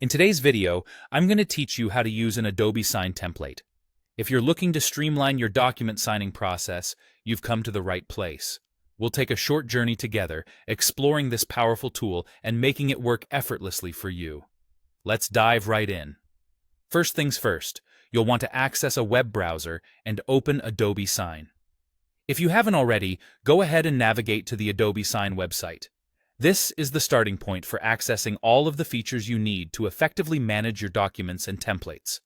In today's video, I'm going to teach you how to use an Adobe Sign template. If you're looking to streamline your document signing process, you've come to the right place. We'll take a short journey together, exploring this powerful tool and making it work effortlessly for you. Let's dive right in. First things first, you'll want to access a web browser and open Adobe Sign. If you haven't already, go ahead and navigate to the Adobe Sign website. This is the starting point for accessing all of the features you need to effectively manage your documents and templates.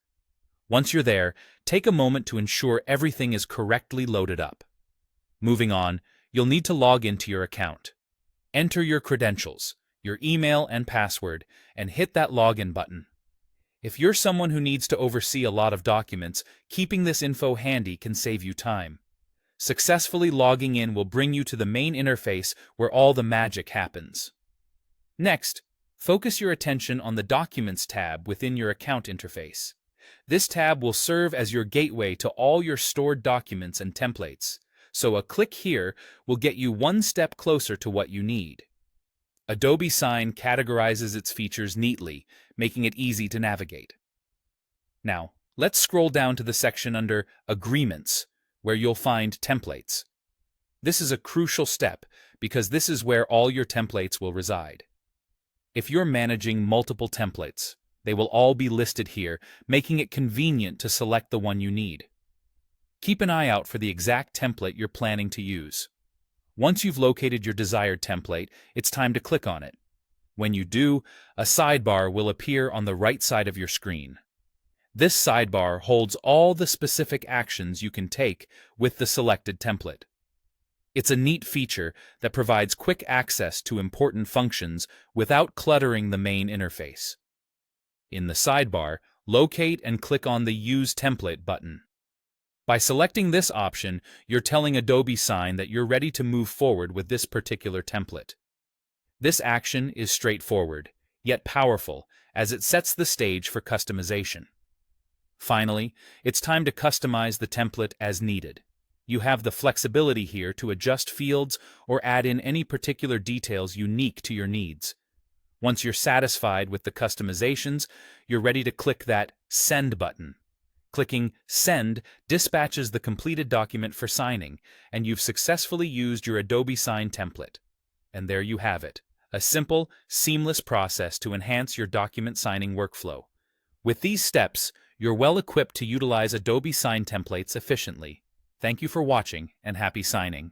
Once you're there, take a moment to ensure everything is correctly loaded up. Moving on, you'll need to log into your account. Enter your credentials, your email and password, and hit that login button. If you're someone who needs to oversee a lot of documents, keeping this info handy can save you time. Successfully logging in will bring you to the main interface where all the magic happens. Next, focus your attention on the Documents tab within your account interface. This tab will serve as your gateway to all your stored documents and templates, so a click here will get you one step closer to what you need. Adobe Sign categorizes its features neatly, making it easy to navigate. Now, let's scroll down to the section under Agreements, where you'll find templates. This is a crucial step because this is where all your templates will reside. If you're managing multiple templates, they will all be listed here, making it convenient to select the one you need. Keep an eye out for the exact template you're planning to use. Once you've located your desired template, it's time to click on it. When you do, a sidebar will appear on the right side of your screen. This sidebar holds all the specific actions you can take with the selected template. It's a neat feature that provides quick access to important functions without cluttering the main interface. In the sidebar, locate and click on the Use Template button. By selecting this option, you're telling Adobe Sign that you're ready to move forward with this particular template. This action is straightforward, yet powerful, as it sets the stage for customization. Finally, it's time to customize the template as needed. You have the flexibility here to adjust fields or add in any particular details unique to your needs. Once you're satisfied with the customizations, you're ready to click that Send button. Clicking Send dispatches the completed document for signing, and you've successfully used your Adobe Sign template. And there you have it, a simple, seamless process to enhance your document signing workflow. With these steps, you're well equipped to utilize Adobe Sign templates efficiently. Thank you for watching, and happy signing.